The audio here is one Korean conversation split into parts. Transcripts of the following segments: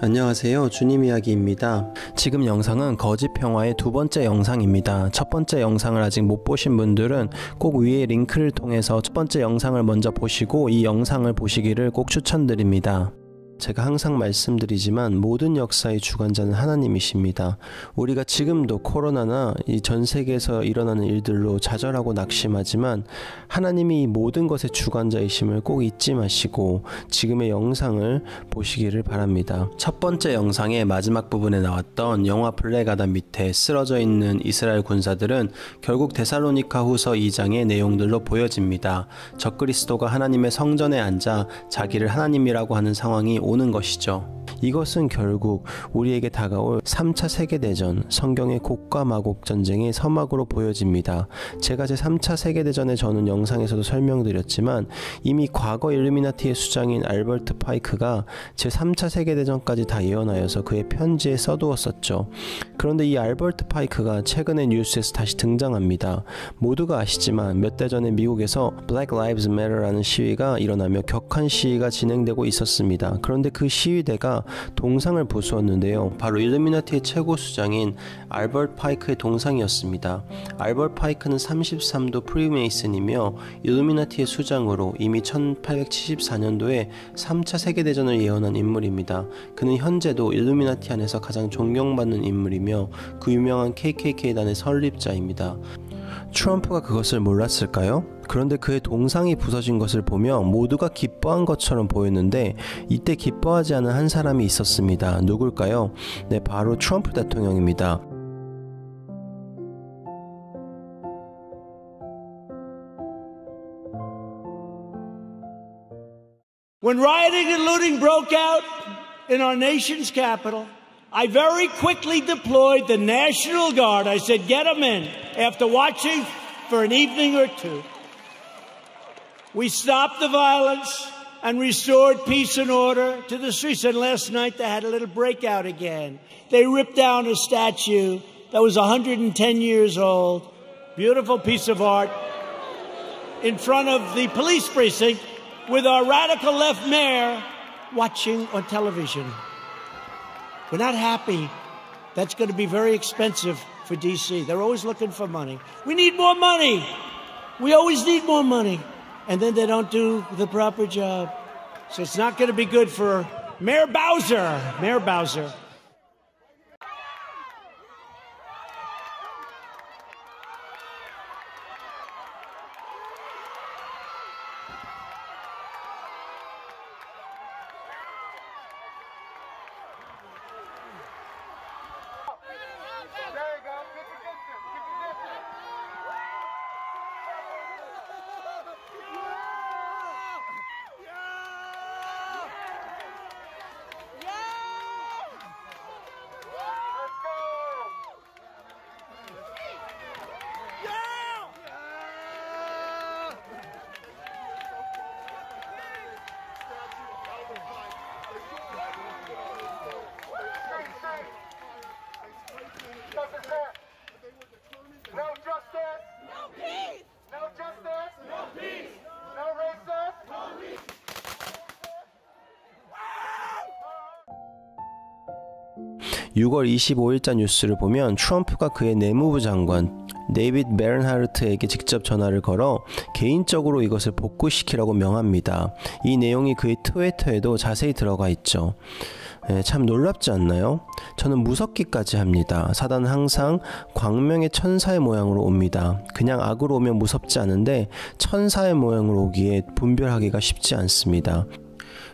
안녕하세요. 주님 이야기입니다. 지금 영상은 거짓 평화의 두 번째 영상입니다. 첫 번째 영상을 아직 못 보신 분들은 꼭 위에 링크를 통해서 첫 번째 영상을 먼저 보시고 이 영상을 보시기를 꼭 추천드립니다. 제가 항상 말씀드리지만 모든 역사의 주관자는 하나님이십니다. 우리가 지금도 코로나나 이 전 세계에서 일어나는 일들로 좌절하고 낙심하지만 하나님이 이 모든 것의 주관자이심을 꼭 잊지 마시고 지금의 영상을 보시기를 바랍니다. 첫 번째 영상의 마지막 부분에 나왔던 영화 블랙 아담 밑에 쓰러져 있는 이스라엘 군사들은 결국 데살로니가 후서 2장의 내용들로 보여집니다. 적그리스도가 하나님의 성전에 앉아 자기를 하나님이라고 하는 상황이 오는 것이죠. 이것은 결국 우리에게 다가올 3차 세계대전, 성경의 곡과 마곡 전쟁의 서막으로 보여집니다. 제가 제 3차 세계대전에 저는 영상에서도 설명드렸지만 이미 과거 일루미나티의 수장인 알버트 파이크가 제 3차 세계대전까지 다 예언하여서 그의 편지에 써두었었죠. 그런데 이 알버트 파이크가 최근에 뉴스에서 다시 등장합니다. 모두가 아시지만 몇 달 전에 미국에서 Black Lives Matter라는 시위가 일어나며 격한 시위가 진행되고 있었습니다. 그런데 그 시위대가 동상을 부수었는데요. 바로 일루미나티의 최고 수장인 알버트 파이크의 동상이었습니다. 알버트 파이크는 33도 프리메이슨이며 일루미나티의 수장으로 이미 1874년도에 3차 세계대전을 예언한 인물입니다. 그는 현재도 일루미나티 안에서 가장 존경받는 인물이며 그 유명한 KKK단의 설립자입니다. 트럼프가 그것을 몰랐을까요? 그런데 그의 동상이 부서진 것을 보며 모두가 기뻐한 것처럼 보였는데 이때 기뻐하지 않은 한 사람이 있었습니다. 누굴까요? 네, 바로 트럼프 대통령입니다. When rioting and looting broke out in our nation's capital, I very quickly deployed the National Guard. I said, get them in. After watching for an evening or two, we stopped the violence and restored peace and order to the streets. And last night they had a little breakout again. They ripped down a statue that was 110 years old, beautiful piece of art, in front of the police precinct with our radical left mayor watching on television. We're not happy. That's going to be very expensive for D.C. They're always looking for money. We need more money. We always need more money. And then they don't do the proper job. So it's not going to be good for Mayor Bowser. Mayor Bowser. No peace! No justice! No peace! No racist! No peace! (6월 25일자) 뉴스를 보면 트럼프가 그의 내무부 장관 데이비드 베른하르트에게 직접 전화를 걸어 개인적으로 이것을 복구시키라고 명합니다. 이 내용이 그의 트위터에도 자세히 들어가 있죠. 참 놀랍지 않나요? 저는 무섭기까지 합니다. 사단은 항상 광명의 천사의 모양으로 옵니다. 그냥 악으로 오면 무섭지 않은데 천사의 모양으로 오기에 분별하기가 쉽지 않습니다.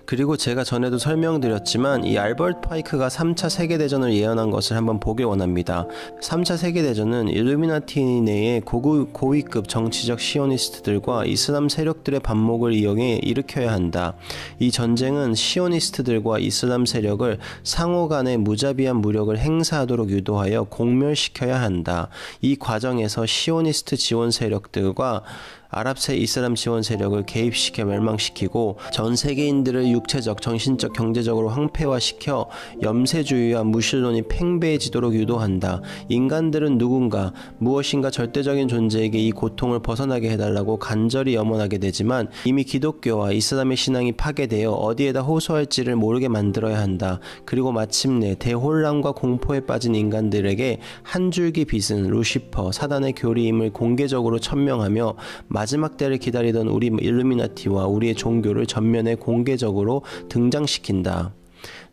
그리고 제가 전에도 설명드렸지만 이 알버트 파이크가 3차 세계대전을 예언한 것을 한번 보길 원합니다. 3차 세계대전은 일루미나티 내의 고위급 정치적 시오니스트들과 이슬람 세력들의 반목을 이용해 일으켜야 한다. 이 전쟁은 시오니스트들과 이슬람 세력을 상호 간의 무자비한 무력을 행사하도록 유도하여 공멸시켜야 한다. 이 과정에서 시오니스트 지원 세력들과 아랍세 이슬람 지원 세력을 개입시켜 멸망시키고 전 세계인들을 육체적, 정신적, 경제적으로 황폐화시켜 염세주의와 무신론이 팽배해지도록 유도한다. 인간들은 누군가 무엇인가 절대적인 존재에게 이 고통을 벗어나게 해달라고 간절히 염원하게 되지만 이미 기독교와 이슬람의 신앙이 파괴되어 어디에다 호소할지를 모르게 만들어야 한다. 그리고 마침내 대혼란과 공포에 빠진 인간들에게 한 줄기 빛은 루시퍼, 사단의 교리임을 공개적으로 천명하며 마지막 때를 기다리던 우리 일루미나티와 우리의 종교를 전면에 공개적으로 등장시킨다.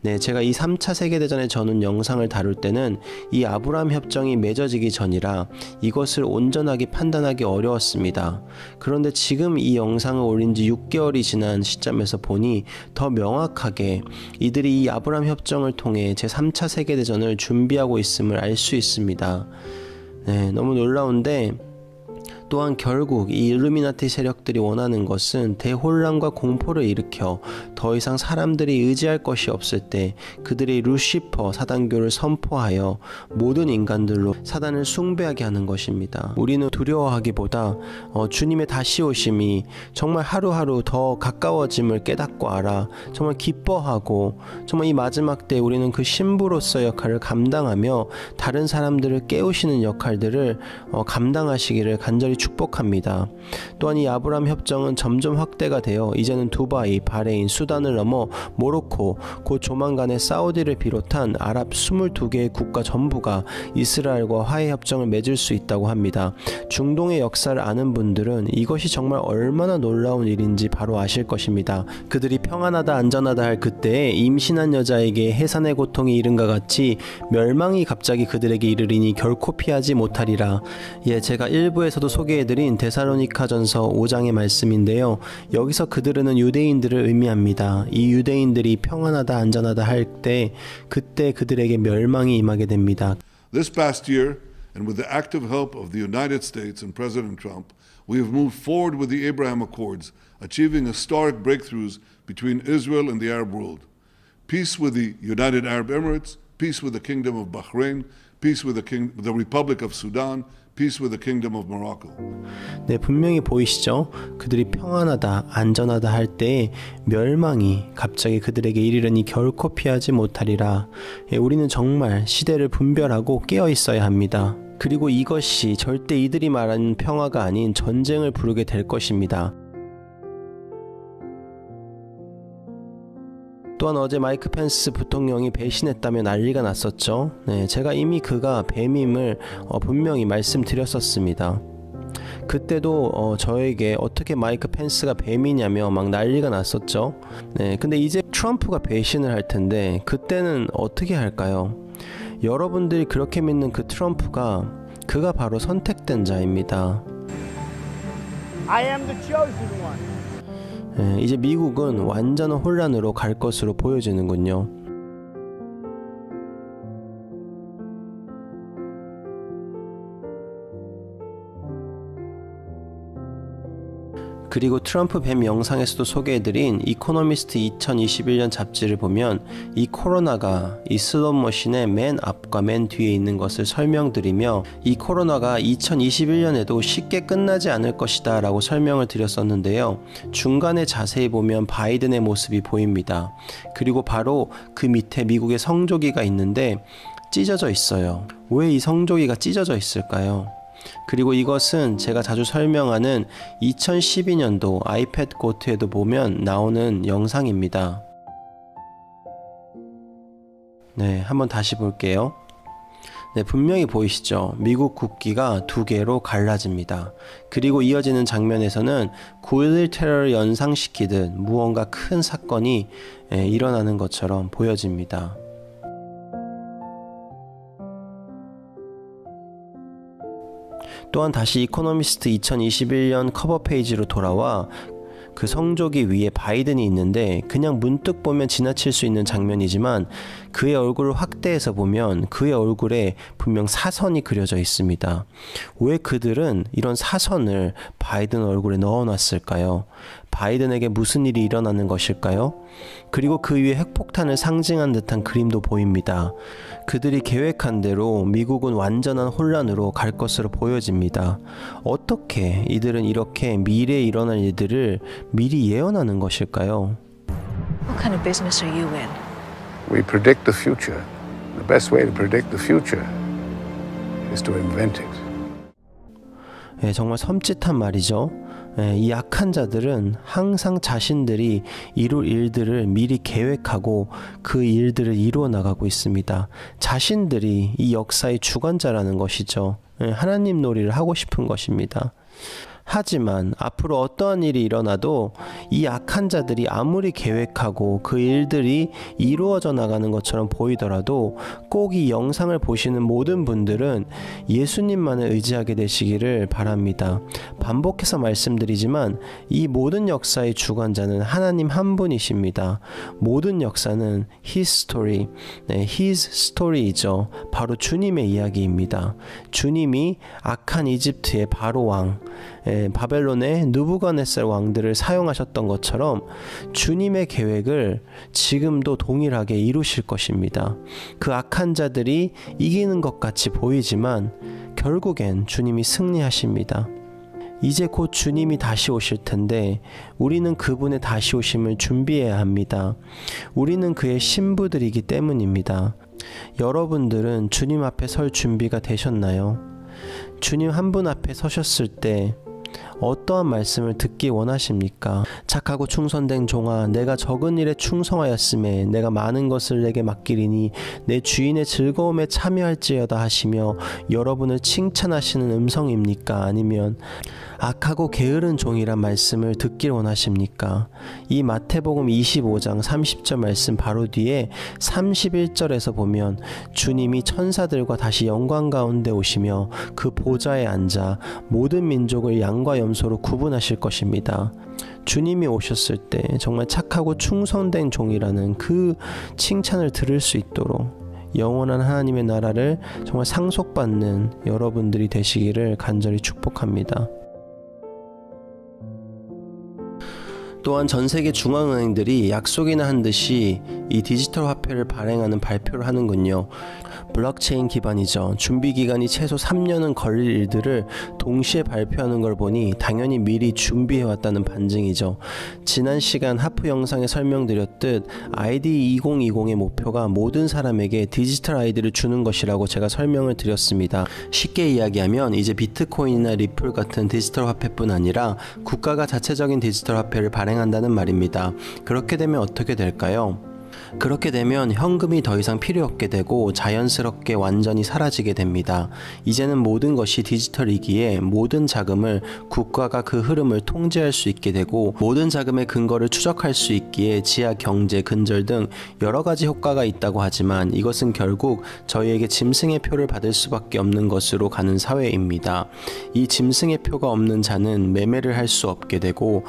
네, 제가 이 3차 세계대전의 전후 영상을 다룰 때는 이 아브라함 협정이 맺어지기 전이라 이것을 온전하게 판단하기 어려웠습니다. 그런데 지금 이 영상을 올린 지 6개월이 지난 시점에서 보니 더 명확하게 이들이 이 아브라함 협정을 통해 제3차 세계대전을 준비하고 있음을 알 수 있습니다. 네, 너무 놀라운데 또한 결국 이 일루미나티 세력들이 원하는 것은 대혼란과 공포를 일으켜 더 이상 사람들이 의지할 것이 없을 때 그들의 루시퍼 사단교를 선포하여 모든 인간들로 사단을 숭배하게 하는 것입니다. 우리는 두려워하기보다 주님의 다시 오심이 정말 하루하루 더 가까워짐을 깨닫고 알아 정말 기뻐하고 정말 이 마지막 때 우리는 그 신부로서의 역할을 감당하며 다른 사람들을 깨우시는 역할들을 감당하시기를 간절히 축복합니다. 또한 이 아브라함 협정은 점점 확대가 되어 이제는 두바이, 바레인, 수단을 넘어 모로코, 곧 조만간에 사우디를 비롯한 아랍 22개의 국가 전부가 이스라엘과 화해 협정을 맺을 수 있다고 합니다. 중동의 역사를 아는 분들은 이것이 정말 얼마나 놀라운 일인지 바로 아실 것입니다. 그들이 평안하다 안전하다 할 그때에 임신한 여자에게 해산의 고통이 이른과 같이 멸망이 갑자기 그들에게 이르리니 결코 피하지 못하리라. 예, 제가 1부에서도 소개해드린 데살로니가전서 5장의 말씀인데요. 여기서 그들은 유대인들을 의미합니다. 이 유대인들이 평안하다 안전하다 할 때 그때 그들에게 멸망이 임하게 됩니다. This past year, and with the active help of the United States and President Trump, we have moved forward with the Abraham Accords, achieving historic breakthroughs between Israel and the Arab world. Peace with the United Arab Emirates, peace with the Kingdom of Bahrain, peace with the Republic of Sudan, peace with the Kingdom of Morocco. 네, 분명히 보이시죠? 그들이 평안하다, 안전하다 할 때에 멸망이 갑자기 그들에게 이르려니 결코 피하지 못하리라. 예, 우리는 정말 시대를 분별하고 깨어 있어야 합니다. 그리고 이것이 절대 이들이 말하는 평화가 아닌 전쟁을 부르게 될 것입니다. 또한 어제 마이크 펜스 부통령이 배신했다며 난리가 났었죠. 네, 제가 이미 그가 뱀임을 분명히 말씀드렸었습니다. 그때도 저에게 어떻게 마이크 펜스가 뱀이냐며 막 난리가 났었죠. 네, 근데 이제 트럼프가 배신을 할 텐데 그때는 어떻게 할까요? 여러분들이 그렇게 믿는 그 트럼프가 그가 바로 선택된 자입니다. I am the chosen one. 이제 미국은 완전한 혼란으로 갈 것으로 보여지는군요. 그리고 트럼프 뱀 영상에서도 소개해드린 이코노미스트 2021년 잡지를 보면 이 코로나가 이 슬롯머신의 맨 앞과 맨 뒤에 있는 것을 설명드리며 이 코로나가 2021년에도 쉽게 끝나지 않을 것이다 라고 설명을 드렸었는데요. 중간에 자세히 보면 바이든의 모습이 보입니다. 그리고 바로 그 밑에 미국의 성조기가 있는데 찢어져 있어요. 왜 이 성조기가 찢어져 있을까요? 그리고 이것은 제가 자주 설명하는 2012년도 아이패드 고트에도 보면 나오는 영상입니다. 네, 한번 다시 볼게요. 네, 분명히 보이시죠? 미국 국기가 두 개로 갈라집니다. 그리고 이어지는 장면에서는 9.11 테러를 연상시키듯 무언가 큰 사건이 일어나는 것처럼 보여집니다. 또한 다시 이코노미스트 2021년 커버 페이지로 돌아와 그 성조기 위에 바이든이 있는데 그냥 문득 보면 지나칠 수 있는 장면이지만 그의 얼굴을 확대해서 보면 그의 얼굴에 분명 사선이 그려져 있습니다. 왜 그들은 이런 사선을 바이든 얼굴에 넣어놨을까요? 바이든에게 무슨 일이 일어나는 것일까요? 그리고 그 위에 핵폭탄을 상징한 듯한 그림도 보입니다. 그들이 계획한 대로 미국은 완전한 혼란으로 갈 것으로 보여집니다. 어떻게 이들은 이렇게 미래에 일어날 일들을 미리 예언하는 것일까요? What kind of business are you in? We predict the future. The best way to predict the future is to invent it. 예, 정말 섬찟한 말이죠. 예, 이 악한 자들은 항상 자신들이 이룰 일들을 미리 계획하고 그 일들을 이루어 나가고 있습니다. 자신들이 이 역사의 주관자라는 것이죠. 예, 하나님 놀이를 하고 싶은 것입니다. 하지만 앞으로 어떠한 일이 일어나도 이 악한 자들이 아무리 계획하고 그 일들이 이루어져 나가는 것처럼 보이더라도 꼭 이 영상을 보시는 모든 분들은 예수님만을 의지하게 되시기를 바랍니다. 반복해서 말씀드리지만 이 모든 역사의 주관자는 하나님 한 분이십니다. 모든 역사는 His story, His story이죠. 바로 주님의 이야기입니다. 주님이 악한 이집트의 바로 왕, 바벨론의 느부갓네살 왕들을 사용하셨던 것처럼 주님의 계획을 지금도 동일하게 이루실 것입니다. 그 악한 자들이 이기는 것 같이 보이지만 결국엔 주님이 승리하십니다. 이제 곧 주님이 다시 오실 텐데 우리는 그분의 다시 오심을 준비해야 합니다. 우리는 그의 신부들이기 때문입니다. 여러분들은 주님 앞에 설 준비가 되셨나요? 주님 한 분 앞에 서셨을 때 어떠한 말씀을 듣기 원하십니까? 착하고 충성된 종아, 내가 적은 일에 충성하였음에 내가 많은 것을 내게 맡기리니 내 주인의 즐거움에 참여할지어다 하시며 여러분을 칭찬하시는 음성입니까? 아니면 악하고 게으른 종이란 말씀을 듣길 원하십니까? 이 마태복음 25장 30절 말씀 바로 뒤에 31절에서 보면 주님이 천사들과 다시 영광 가운데 오시며 그 보좌에 앉아 모든 민족을 양과 염소로 구분하실 것입니다. 주님이 오셨을 때 정말 착하고 충성된 종이라는 그 칭찬을 들을 수 있도록 영원한 하나님의 나라를 정말 상속받는 여러분들이 되시기를 간절히 축복합니다. 또한 전 세계 중앙은행들이 약속이나 한 듯이 이 디지털 화폐를 발행하는 발표를 하는군요. 블록체인 기반이죠. 준비 기간이 최소 3년은 걸릴 일들을 동시에 발표하는 걸 보니 당연히 미리 준비해왔다는 반증이죠. 지난 시간 하프 영상에 설명드렸듯 ID 2020의 목표가 모든 사람에게 디지털 아이디를 주는 것이라고 제가 설명을 드렸습니다. 쉽게 이야기하면 이제 비트코인이나 리플 같은 디지털 화폐뿐 아니라 국가가 자체적인 디지털 화폐를 발행한다는 말입니다. 그렇게 되면 어떻게 될까요? 그렇게 되면 현금이 더 이상 필요 없게 되고 자연스럽게 완전히 사라지게 됩니다. 이제는 모든 것이 디지털이기에 모든 자금을 국가가 그 흐름을 통제할 수 있게 되고 모든 자금의 근거를 추적할 수 있기에 지하 경제, 근절 등 여러 가지 효과가 있다고 하지만 이것은 결국 저희에게 짐승의 표를 받을 수밖에 없는 것으로 가는 사회입니다. 이 짐승의 표가 없는 자는 매매를 할 수 없게 되고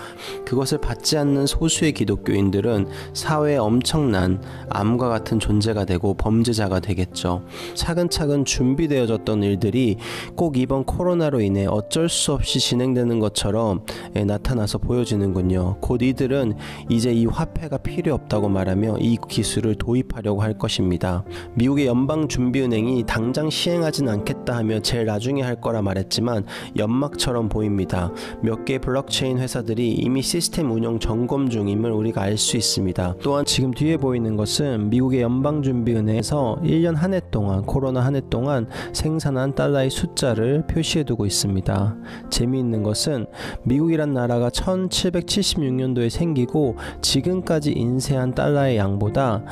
그것을 받지 않는 소수의 기독교인들은 사회에 엄청난 암과 같은 존재가 되고 범죄자가 되겠죠. 차근차근 준비되어졌던 일들이 꼭 이번 코로나로 인해 어쩔 수 없이 진행되는 것처럼 나타나서 보여지는군요. 곧 이들은 이제 이 화폐가 필요 없다고 말하며 이 기술을 도입하려고 할 것입니다. 미국의 연방준비은행이 당장 시행하진 않겠다 하며 제일 나중에 할 거라 말했지만 연막처럼 보입니다. 몇 개의 블록체인 회사들이 이미 시스템 운영 점검 중임을 우리가 알 수 있습니다. 또한 지금 뒤에 보이는 것은 미국의 연방준비은행에서 1년 한 해 동안 코로나 한 해 동안 생산한 달러의 숫자를 표시해두고 있습니다. 재미있는 것은 미국이란 나라가 1776년도에 생기고 지금까지 인쇄한 달러의 양보다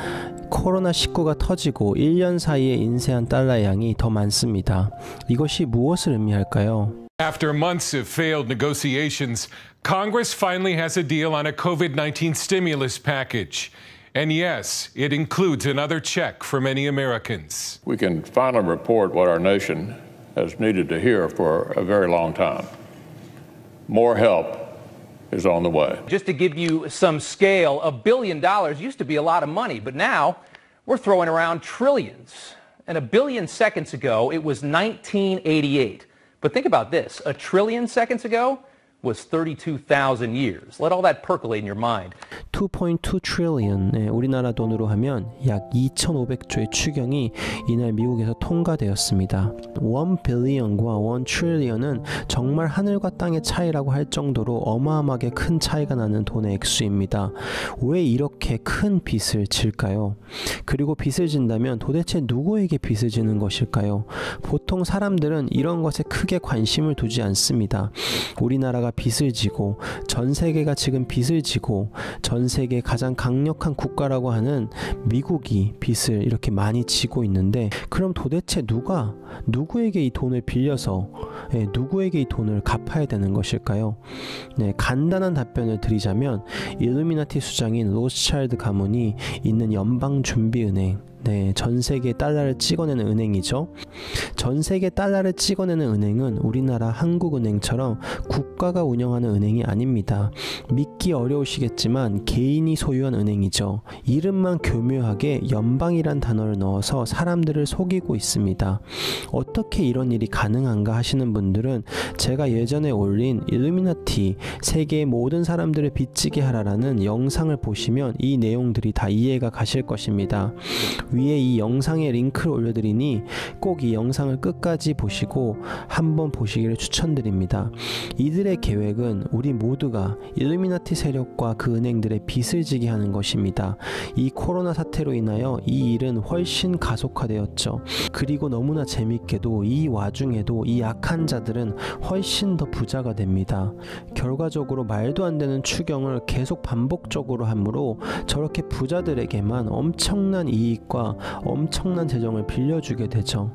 코로나19가 터지고 1년 사이에 인쇄한 달러의 양이 더 많습니다. 이것이 무엇을 의미할까요? After months of failed negotiations, Congress finally has a deal on a COVID-19 stimulus package. And yes, it includes another check for many Americans. We can finally report what our nation has needed to hear for a very long time. More help is on the way. Just to give you some scale, $1 billion used to be a lot of money, but now we're throwing around trillions. And 1 billion seconds ago, it was 1988. But think about this, 1 trillion seconds ago was 32,000 years. Let all that percolate in your mind. 2.2 trillion, 우리나라 돈으로 하면 약 2,500조의 추경이 이날 미국에서 통과되었습니다. 1 billion과 1 trillion은 정말 하늘과 땅의 차이라고 할 정도로 어마어마하게 큰 차이가 나는 돈의 액수입니다. 왜 이렇게 큰 빚을 질까요? 그리고 빚을 진다면 도대체 누구에게 빚을 지는 것일까요? 보통 사람들은 이런 것에 크게 관심을 두지 않습니다. 우리나라가 빚을 지고 전 세계가 지금 빚을 지고 전 세계 가장 강력한 국가라고 하는 미국이 빚을 이렇게 많이 지고 있는데 그럼 도대체 누구에게 이 돈을 빌려서 누구에게 이 돈을 갚아야 되는 것일까요? 간단한 답변을 드리자면 일루미나티 수장인 로스차일드 가문이 있는 연방준비은행, 전 세계 달러를 찍어내는 은행이죠. 전 세계 달러를 찍어내는 은행은 우리나라 한국은행처럼 국가가 운영하는 은행이 아닙니다. 믿기 어려우시겠지만 개인이 소유한 은행이죠. 이름만 교묘하게 연방이란 단어를 넣어서 사람들을 속이고 있습니다. 어떻게 이런 일이 가능한가 하시는 분들은 제가 예전에 올린 일루미나티 세계의 모든 사람들을 빚지게 하라라는 영상을 보시면 이 내용들이 다 이해가 가실 것입니다. 위에 이 영상의 링크를 올려드리니 꼭 이 영상을 끝까지 보시고 한번 보시기를 추천드립니다. 이들의 계획은 우리 모두가 일루미나티 세력과 그 은행들의 빚을 지게 하는 것입니다. 이 코로나 사태로 인하여 이 일은 훨씬 가속화되었죠. 그리고 너무나 재밌게도 이 와중에도 이 악한 자들은 훨씬 더 부자가 됩니다. 결과적으로 말도 안 되는 추경을 계속 반복적으로 하므로 저렇게 부자들에게만 엄청난 이익과 엄청난 재정을 빌려주게 되죠.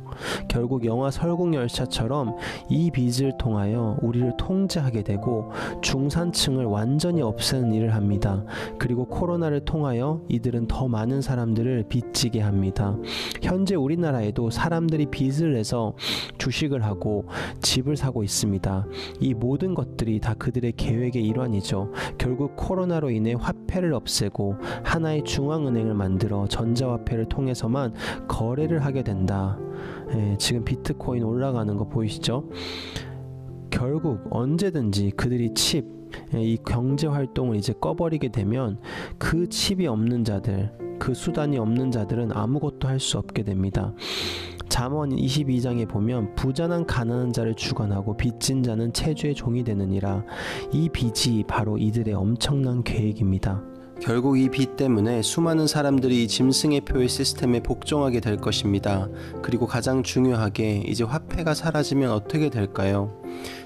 결국 영화 설국열차처럼 이 빚을 통하여 우리를 통제하게 되고 중산층을 완전히 없애는 일을 합니다. 그리고 코로나를 통하여 이들은 더 많은 사람들을 빚지게 합니다. 현재 우리나라에도 사람들이 빚을 내서 주식을 하고 집을 사고 있습니다. 이 모든 것들이 다 그들의 계획의 일환이죠. 결국 코로나로 인해 화폐를 없애고 하나의 중앙은행을 만들어 전자화폐를 통해서만 거래를 하게 된다. 지금 비트코인 올라가는 거 보이시죠? 결국 언제든지 그들이 이 경제활동을 이제 꺼버리게 되면 그 칩이 없는 자들, 그 수단이 없는 자들은 아무것도 할 수 없게 됩니다. 잠언 22장에 보면 부자는 가난한 자를 주관하고 빚진 자는 체주의 종이 되느니라. 이 빚이 바로 이들의 엄청난 계획입니다. 결국 이 빚 때문에 수많은 사람들이 이 짐승의 표의 시스템에 복종하게 될 것입니다. 그리고 가장 중요하게 이제 화폐가 사라지면 어떻게 될까요?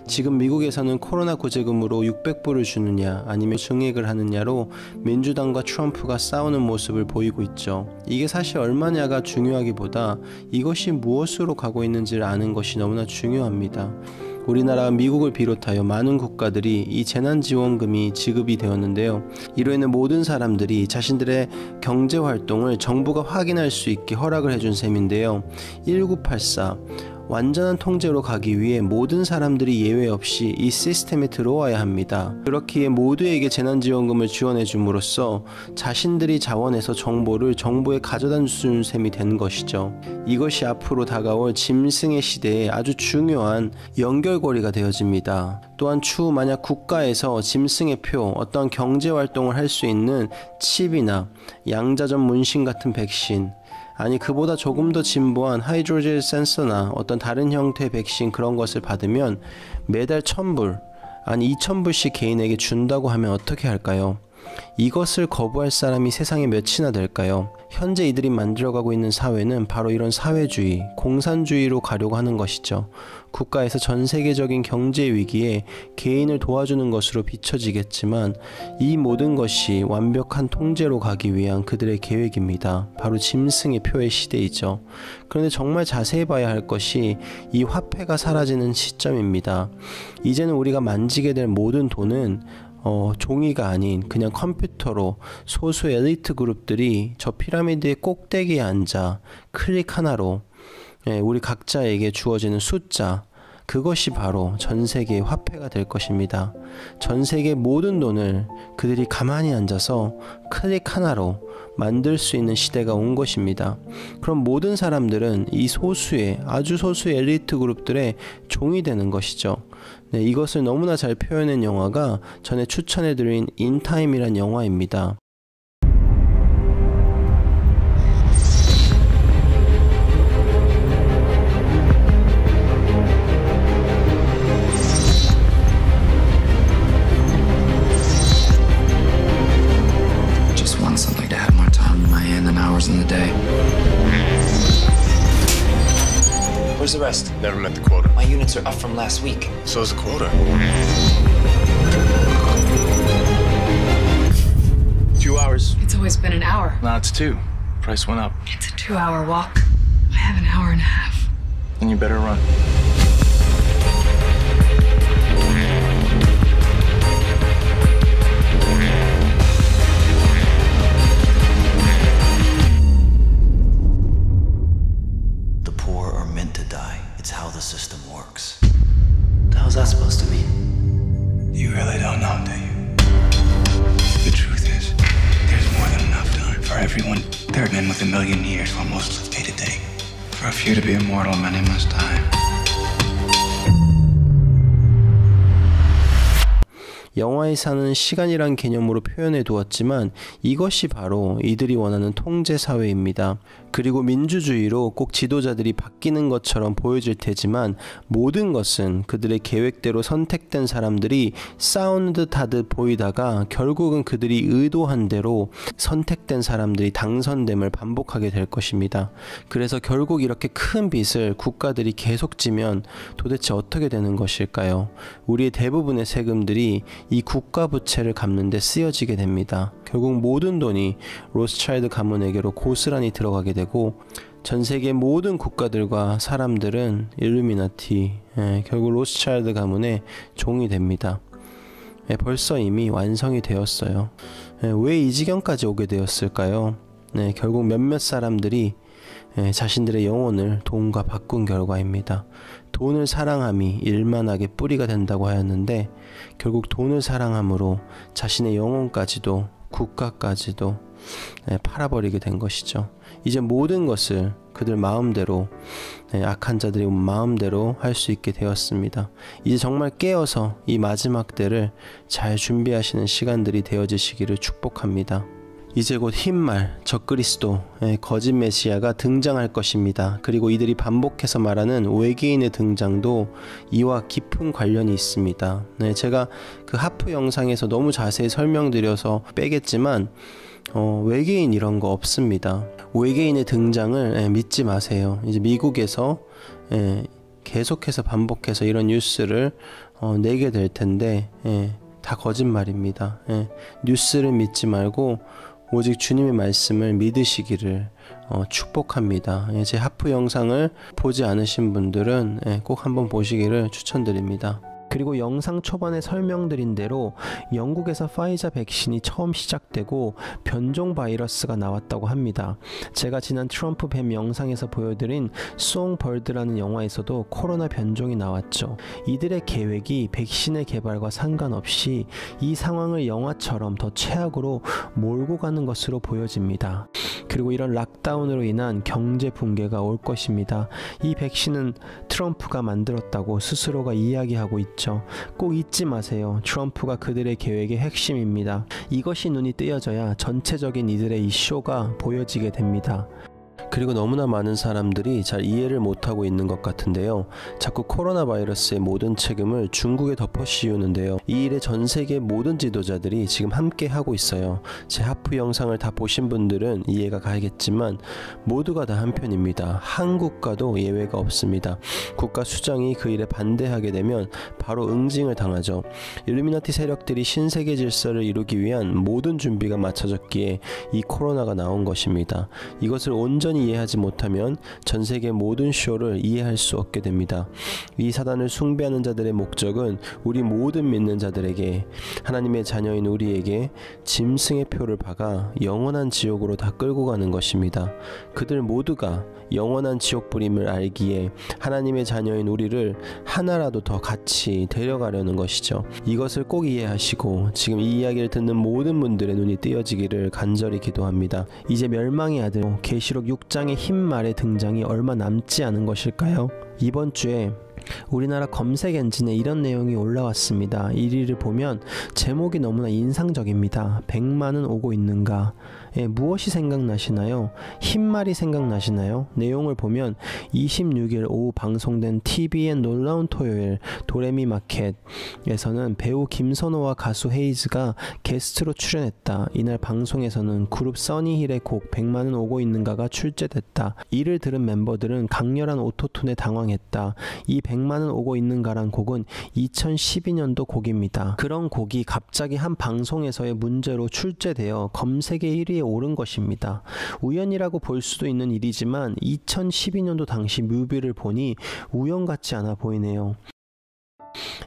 지금 미국에서는 코로나 구제금으로 600불을 주느냐 아니면 증액을 하느냐로 민주당과 트럼프가 싸우는 모습을 보이고 있죠. 이게 사실 얼마냐가 중요하기보다 이것이 무엇으로 가고 있는지를 아는 것이 너무나 중요합니다. 우리나라와 미국을 비롯하여 많은 국가들이 이 재난지원금이 지급이 되었는데요. 이로 인해 모든 사람들이 자신들의 경제활동을 정부가 확인할 수 있게 허락을 해준 셈인데요. 1984 완전한 통제로 가기 위해 모든 사람들이 예외 없이 이 시스템에 들어와야 합니다. 그렇기에 모두에게 재난지원금을 지원해 줌으로써 자신들이 자원해서 정보를 정부에 가져다 준 셈이 된 것이죠. 이것이 앞으로 다가올 짐승의 시대에 아주 중요한 연결고리가 되어집니다. 또한 추후 만약 국가에서 짐승의 표, 어떤 경제활동을 할 수 있는 칩이나 양자전 문신 같은 백신, 아니 그보다 조금 더 진보한 하이드로젤 센서나 어떤 다른 형태의 백신 그런 것을 받으면 매달 1,000불 아니 2,000불씩 개인에게 준다고 하면 어떻게 할까요? 이것을 거부할 사람이 세상에 몇이나 될까요? 현재 이들이 만들어가고 있는 사회는 바로 이런 사회주의, 공산주의로 가려고 하는 것이죠. 국가에서 전 세계적인 경제 위기에 개인을 도와주는 것으로 비춰지겠지만 이 모든 것이 완벽한 통제로 가기 위한 그들의 계획입니다. 바로 짐승의 표의 시대이죠. 그런데 정말 자세히 봐야 할 것이 이 화폐가 사라지는 시점입니다. 이제는 우리가 만지게 될 모든 돈은 종이가 아닌 그냥 컴퓨터로 소수 엘리트 그룹들이 저 피라미드의 꼭대기에 앉아 클릭 하나로 우리 각자에게 주어지는 숫자, 그것이 바로 전 세계의 화폐가 될 것입니다. 전 세계의 모든 돈을 그들이 가만히 앉아서 클릭 하나로 만들 수 있는 시대가 온 것입니다. 그럼 모든 사람들은 이 소수의 아주 소수의 엘리트 그룹들의 종이 되는 것이죠. 네, 이것을 너무나 잘 표현한 영화가 전에 추천해드린 인타임이란 영화입니다. Just want something to have more time in my hand than hours in the day. Where's the rest? Never met the quota. My units are up from last week. So is the quota. 2 hours. It's always been an hour. Now it's 2. Price went up. It's a 2-hour walk. I have an hour and a half. Then you better run. The poor are meant to die. It's how the system works. The hell's that supposed to mean? You really don't know, do you? The truth is, there's more than enough time for everyone. There are men with 1 million years while most live day to day. For a few to be immortal, many must die. 영화에서는 시간이란 개념으로 표현해 두었지만 이것이 바로 이들이 원하는 통제사회입니다. 그리고 민주주의로 꼭 지도자들이 바뀌는 것처럼 보여질 테지만 모든 것은 그들의 계획대로 선택된 사람들이 싸우는 듯 하듯 보이다가 결국은 그들이 의도한 대로 선택된 사람들이 당선됨을 반복하게 될 것입니다. 그래서 결국 이렇게 큰 빚을 국가들이 계속 지면 도대체 어떻게 되는 것일까요? 우리의 대부분의 세금들이 이 국가 부채를 갚는 데 쓰여지게 됩니다. 결국 모든 돈이 로스차일드 가문에게로 고스란히 들어가게 되고 전 세계 모든 국가들과 사람들은 일루미나티, 결국 로스차일드 가문의 종이 됩니다. 벌써 이미 완성이 되었어요. 왜 이 지경까지 오게 되었을까요? 결국 몇몇 사람들이 자신들의 영혼을 돈과 바꾼 결과입니다. 돈을 사랑함이 일만하게 뿌리가 된다고 하였는데 결국 돈을 사랑함으로 자신의 영혼까지도 국가까지도 팔아버리게 된 것이죠. 이제 모든 것을 그들 마음대로 악한 자들이 마음대로 할 수 있게 되었습니다. 이제 정말 깨어서 이 마지막 때를 잘 준비하시는 시간들이 되어지시기를 축복합니다. 이제 곧 흰말, 적그리스도, 거짓 메시아가 등장할 것입니다. 그리고 이들이 반복해서 말하는 외계인의 등장도 이와 깊은 관련이 있습니다. 제가 그 하프 영상에서 너무 자세히 설명드려서 빼겠지만 외계인 이런 거 없습니다. 외계인의 등장을 믿지 마세요. 이제 미국에서 계속해서 반복해서 이런 뉴스를 내게 될 텐데 다 거짓말입니다. 뉴스를 믿지 말고 오직 주님의 말씀을 믿으시기를 축복합니다. 제 하프 영상을 보지 않으신 분들은 꼭 한번 보시기를 추천드립니다. 그리고 영상 초반에 설명드린 대로 영국에서 파이자 백신이 처음 시작되고 변종 바이러스가 나왔다고 합니다. 제가 지난 트럼프 뱀 영상에서 보여드린 송버드라는 영화에서도 코로나 변종이 나왔죠. 이들의 계획이 백신의 개발과 상관없이 이 상황을 영화처럼 더 최악으로 몰고 가는 것으로 보여집니다. 그리고 이런 락다운으로 인한 경제 붕괴가 올 것입니다. 이 백신은 트럼프가 만들었다고 스스로가 이야기하고 있죠. 꼭 잊지 마세요. 트럼프가 그들의 계획의 핵심입니다. 이것이 눈이 뜨여져야 전체적인 이들의 이 쇼가 보여지게 됩니다. 그리고 너무나 많은 사람들이 잘 이해를 못하고 있는 것 같은데요. 자꾸 코로나 바이러스의 모든 책임을 중국에 덮어 씌우는데요. 이 일에 전 세계 모든 지도자들이 지금 함께 하고 있어요. 제 하프 영상을 다 보신 분들은 이해가 가겠지만 모두가 다 한편입니다. 한국과도 예외가 없습니다. 국가 수장이 그 일에 반대하게 되면 바로 응징을 당하죠. 일루미나티 세력들이 신세계 질서를 이루기 위한 모든 준비가 마쳐졌기에 이 코로나가 나온 것입니다. 이것을 온전히 이해하지 못하면 전 세계 모든 쇼를 이해할 수 없게 됩니다. 이 사단을 숭배하는 자들의 목적은 우리 모든 믿는 자들에게, 하나님의 자녀인 우리에게 짐승의 표를 박아 영원한 지옥으로 다 끌고 가는 것입니다. 그들 모두가 영원한 지옥불임을 알기에 하나님의 자녀인 우리를 하나라도 더 같이 데려가려는 것이죠. 이것을 꼭 이해하시고 지금 이 이야기를 듣는 모든 분들의 눈이 뜨여지기를 간절히 기도합니다. 이제 멸망의 아들 계시록 6장의 흰 말의 등장이 얼마 남지 않은 것일까요? 이번 주에 우리나라 검색 엔진에 이런 내용이 올라왔습니다. 1위를 보면 제목이 너무나 인상적입니다. 100만은 오고 있는가? 무엇이 생각나시나요? 흰말이 생각나시나요? 내용을 보면 26일 오후 방송된 TVN 놀라운 토요일 도레미 마켓에서는 배우 김선호와 가수 헤이즈가 게스트로 출연했다. 이날 방송에서는 그룹 써니힐의 곡 100만은 오고 있는가가 출제됐다. 이를 들은 멤버들은 강렬한 오토톤에 당황했다. 이 100만은 오고 있는가란 곡은 2012년도 곡입니다. 그런 곡이 갑자기 한 방송에서의 문제로 출제되어 검색의 1위에 오른 것입니다. 우연이라고 볼 수도 있는 일이지만 2012년도 당시 뮤비를 보니 우연 같지 않아 보이네요.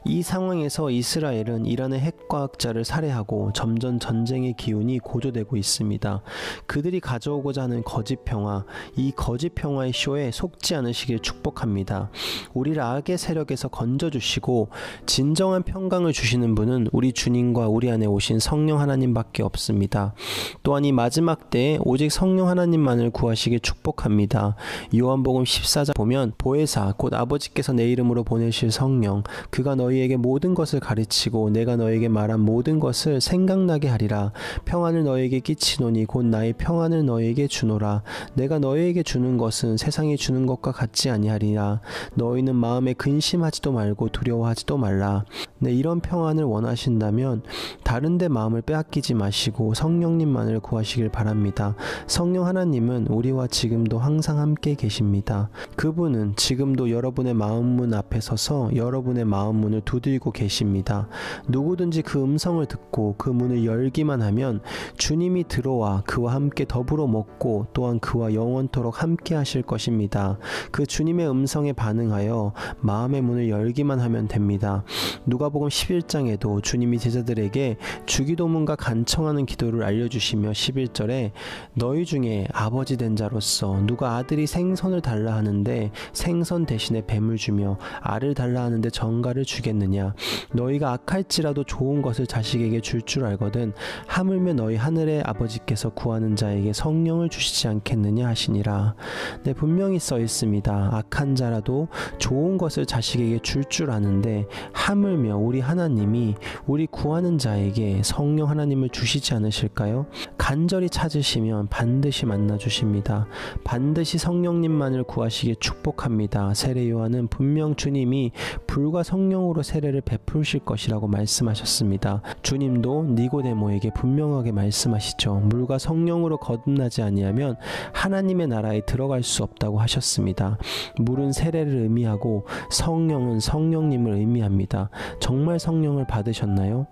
이 상황에서 이스라엘은 이란의 핵과학자를 살해하고 점점 전쟁의 기운이 고조되고 있습니다. 그들이 가져오고자 하는 거짓 평화, 이 거짓 평화의 쇼에 속지 않으시길 축복합니다. 우리를 악의 세력에서 건져주시고 진정한 평강을 주시는 분은 우리 주님과 우리 안에 오신 성령 하나님밖에 없습니다. 또한 이 마지막 때에 오직 성령 하나님만을 구하시길 축복합니다. 요한복음 14장 보면 보혜사 곧 아버지께서 내 이름으로 보내실 성령 그가 너희에게 모든 것을 가르치고 내가 너에게 말한 모든 것을 생각나게 하리라. 평안을 너에게 끼치노니 곧 나의 평안을 너에게 주노라. 내가 너에게 주는 것은 세상이 주는 것과 같지 아니하리라. 너희는 마음에 근심하지도 말고 두려워하지도 말라. 네, 이런 평안을 원하신다면 다른 데 마음을 빼앗기지 마시고 성령님만을 구하시길 바랍니다. 성령 하나님은 우리와 지금도 항상 함께 계십니다. 그분은 지금도 여러분의 마음문 앞에 서서 여러분의 마음문을 두들고 계십니다. 누구든지 그 음성을 듣고 그 문을 열기만 하면 주님이 들어와 그와 함께 더불어 먹고 또한 그와 영원토록 함께 하실 것입니다. 그 주님의 음성에 반응하여 마음의 문을 열기만 하면 됩니다. 누가복음 11장에도 주님이 제자들에게 주기도문과 간청하는 기도를 알려주시며 11절에 너희 중에 아버지 된 자로서 누가 아들이 생선을 달라 하는데 생선 대신에 뱀을 주며 알을 달라 하는데 정갈을 주겠느냐. 너희가 악할지라도 좋은 것을 자식에게 줄 줄 알거든 하물며 너희 하늘의 아버지께서 구하는 자에게 성령을 주시지 않겠느냐 하시니라. 네, 분명히 써 있습니다. 악한 자라도 좋은 것을 자식에게 줄 줄 아는데 하물며 우리 하나님이 우리 구하는 자에게 성령 하나님을 주시지 않으실까요? 간절히 찾으시면 반드시 만나 주십니다. 반드시 성령님만을 구하시길 축복합니다. 세례 요한은 분명 주님이 불과 성령으로 세례를 베푸실 것이라고 말씀하셨습니다. 주님도 니고데모에게 분명하게 말씀하시죠. 물과 성령으로 거듭나지 아니하면 하나님의 나라에 들어갈 수 없다고 하셨습니다. 물은 세례를 의미하고 성령은 성령님을 의미합니다. 정말 성령을 받으셨나요?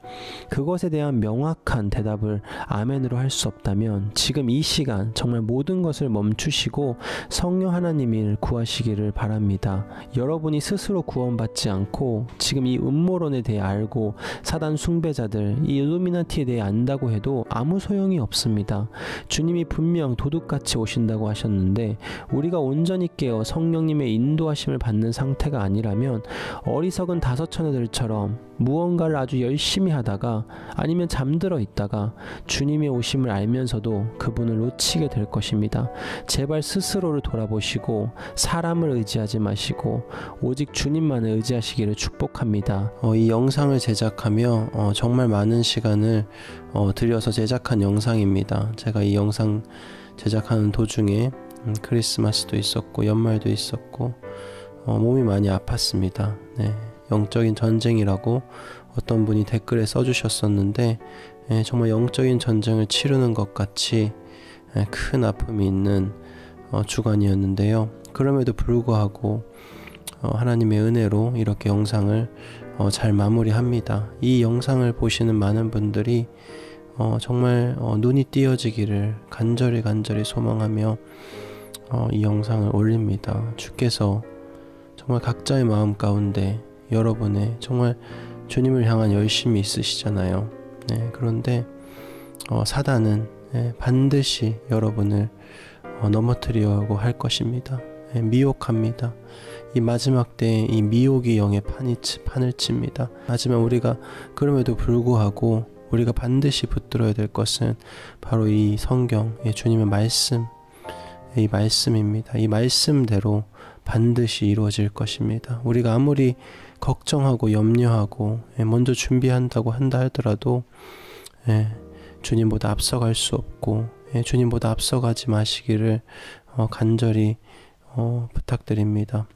그것에 대한 명확한 대답을 아멘으로 할 수 없다면 지금 이 시간 정말 모든 것을 멈추시고 성령 하나님을 구하시기를 바랍니다. 여러분이 스스로 구원받지 않고 지금 이 음모론에 대해 알고 사단 숭배자들 이 일루미나티에 대해 안다고 해도 아무 소용이 없습니다. 주님이 분명 도둑같이 오신다고 하셨는데 우리가 온전히 깨어 성령님의 인도하심을 받는 상태가 아니라면 어리석은 다섯 처녀들처럼 무언가를 아주 열심히 하다가 아니면 잠들어 있다가 주님의 오심을 알면서도 그분을 놓치게 될 것입니다. 제발 스스로를 돌아보시고 사람을 의지하지 마시고 오직 주님만을 의지하시기를 축복합니다. 이 영상을 제작하며 정말 많은 시간을 들여서 제작한 영상입니다. 제가 이 영상 제작하는 도중에 크리스마스도 있었고 연말도 있었고 몸이 많이 아팠습니다. 네, 영적인 전쟁이라고 어떤 분이 댓글에 써주셨었는데 정말 영적인 전쟁을 치르는 것 같이 큰 아픔이 있는 주간이었는데요. 그럼에도 불구하고 하나님의 은혜로 이렇게 영상을 잘 마무리합니다. 이 영상을 보시는 많은 분들이 정말 눈이 띄어지기를 간절히 소망하며 이 영상을 올립니다. 주께서 정말 각자의 마음 가운데 여러분의 정말 주님을 향한 열심이 있으시잖아요. 네, 그런데 사단은 반드시 여러분을 넘어뜨리려고 할 것입니다. 미혹합니다. 이 마지막 때에 이 미혹이 영의 판을 칩니다. 하지만 우리가 그럼에도 불구하고 우리가 반드시 붙들어야 될 것은 바로 이 성경, 주님의 말씀, 이 말씀입니다. 이 말씀대로 반드시 이루어질 것입니다. 우리가 아무리 걱정하고 염려하고 먼저 준비한다고 한다 하더라도 주님보다 앞서갈 수 없고 주님보다 앞서가지 마시기를 간절히 부탁드립니다.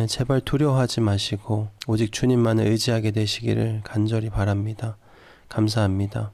제발 두려워하지 마시고 오직 주님만을 의지하게 되시기를 간절히 바랍니다. 감사합니다.